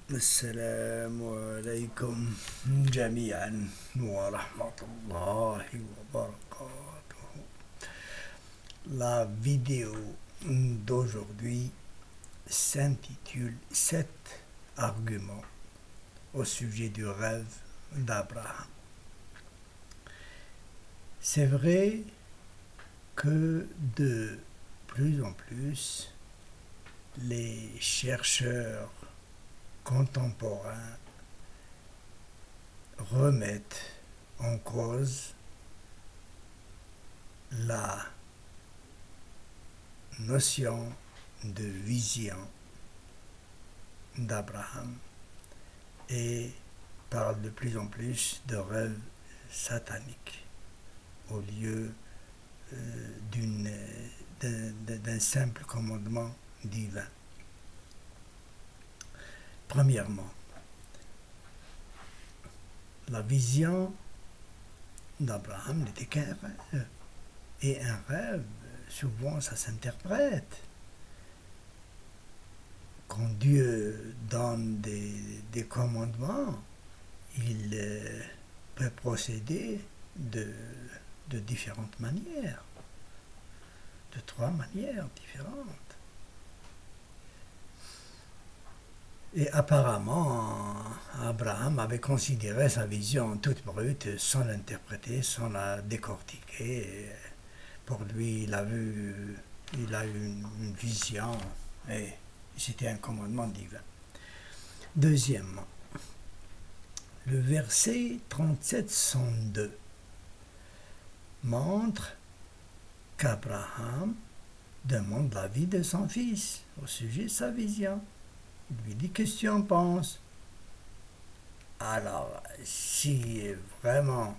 السلام عليكم جميعا ورحمة الله وبركاته. La vidéo d'aujourd'hui s'intitule 7 arguments au sujet du rêve d'Abraham. C'est vrai que de plus en plus, les chercheurs contemporains remettent en cause la notion de vision d'Abraham et parlent de plus en plus de rêve satanique au lieu d'un simple commandement divin. Premièrement, la vision d'Abraham n'était qu'un rêve. Et un rêve, souvent, ça s'interprète. Quand Dieu donne des commandements, il peut procéder de différentes manières, de 3 manières différentes. Et apparemment, Abraham avait considéré sa vision toute brute, sans l'interpréter, sans la décortiquer. Et pour lui, il a eu une vision et c'était un commandement divin. Deuxièmement, le verset 37-102 montre qu'Abraham demande l'avis de son fils au sujet de sa vision. Il lui dit: qu'est-ce que tu en penses? Alors, si vraiment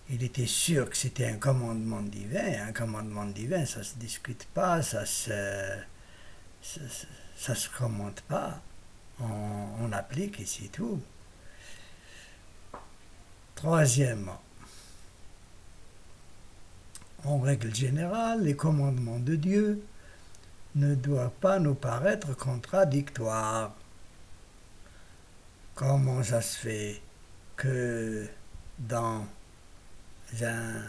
il était sûr que c'était un commandement divin, ça ne se discute pas, ça se commente pas, on applique et c'est tout. Troisièmement, en règle générale, les commandements de Dieu ne doivent pas nous paraître contradictoires. Comment ça se fait que dans un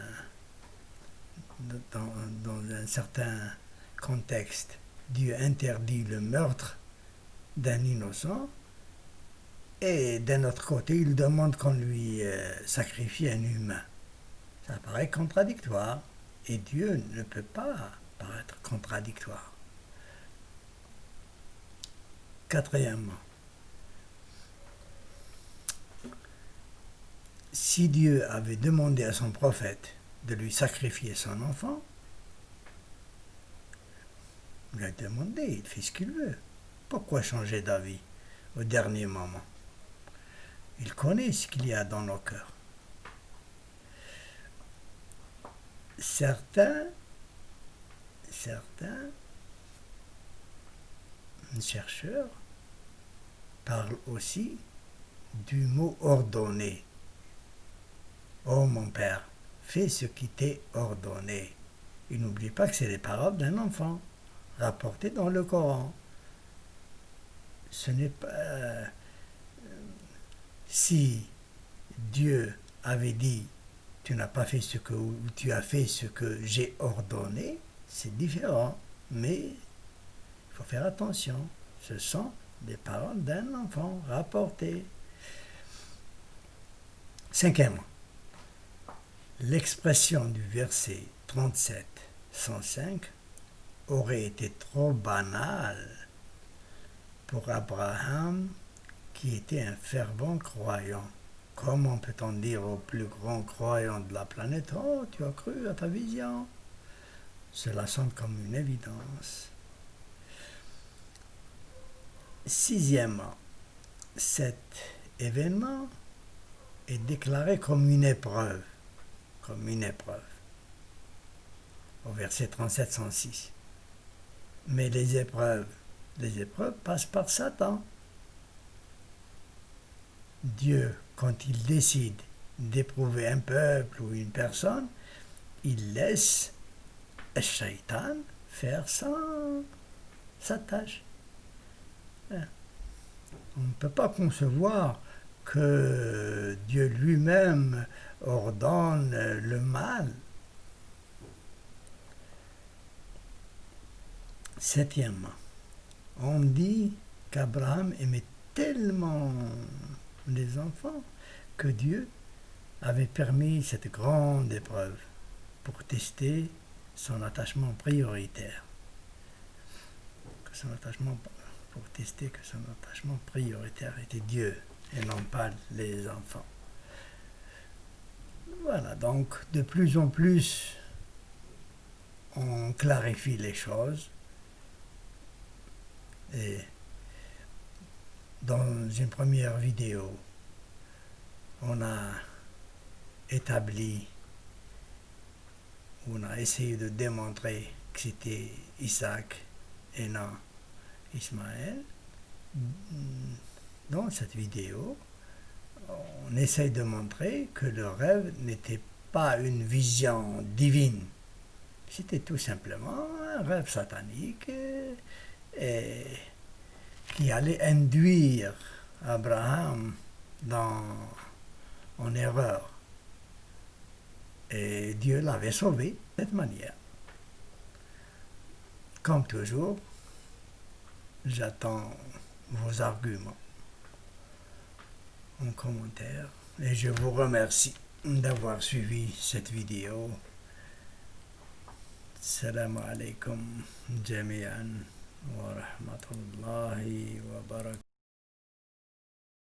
certain contexte, Dieu interdit le meurtre d'un innocent et d'un autre côté, il demande qu'on lui sacrifie un humain? Ça paraît contradictoire et Dieu ne peut pas paraître contradictoire. Quatrièmement, si Dieu avait demandé à son prophète de lui sacrifier son enfant, il a demandé, il fait ce qu'il veut. Pourquoi changer d'avis au dernier moment? Il connaît ce qu'il y a dans nos cœurs. Certains chercheurs parlent aussi du mot ordonné. Oh mon père, fais ce qui t'est ordonné. Et n'oublie pas que c'est les paroles d'un enfant rapportées dans le Coran. Ce n'est pas... si Dieu avait dit: tu n'as pas fait ce que, ou tu as fait ce que j'ai ordonné, c'est différent. Mais il faut faire attention. Ce sont des paroles d'un enfant rapportées. Cinquièmement, l'expression du verset 37-105 aurait été trop banale pour Abraham, qui était un fervent croyant. Comment peut-on dire au plus grand croyant de la planète: oh, tu as cru à ta vision? Cela semble comme une évidence. Sixièmement, cet événement est déclaré comme une épreuve. Au verset 37-106. Mais les épreuves passent par Satan. Dieu, quand il décide d'éprouver un peuple ou une personne, il laisse le Shaitan faire sa tâche. On peut pas concevoir que Dieu lui-même ordonne le mal. Septièmement, on dit qu'Abraham aimait tellement les enfants que Dieu avait permis cette grande épreuve pour tester son attachement prioritaire. Pour tester que son attachement prioritaire était Dieu et non pas les enfants. Voilà, donc de plus en plus, on clarifie les choses. Et dans une première vidéo, on a essayé de démontrer que c'était Isaac et non Ismaël. Dans cette vidéo, on essaye de montrer que le rêve n'était pas une vision divine. C'était tout simplement un rêve satanique et qui allait induire Abraham en erreur. Et Dieu l'avait sauvé de cette manière. Comme toujours, j'attends vos arguments en commentaire et je vous remercie d'avoir suivi cette vidéo. Assalamu alaikum jami'an wa rahmatullahi wa barakatuh.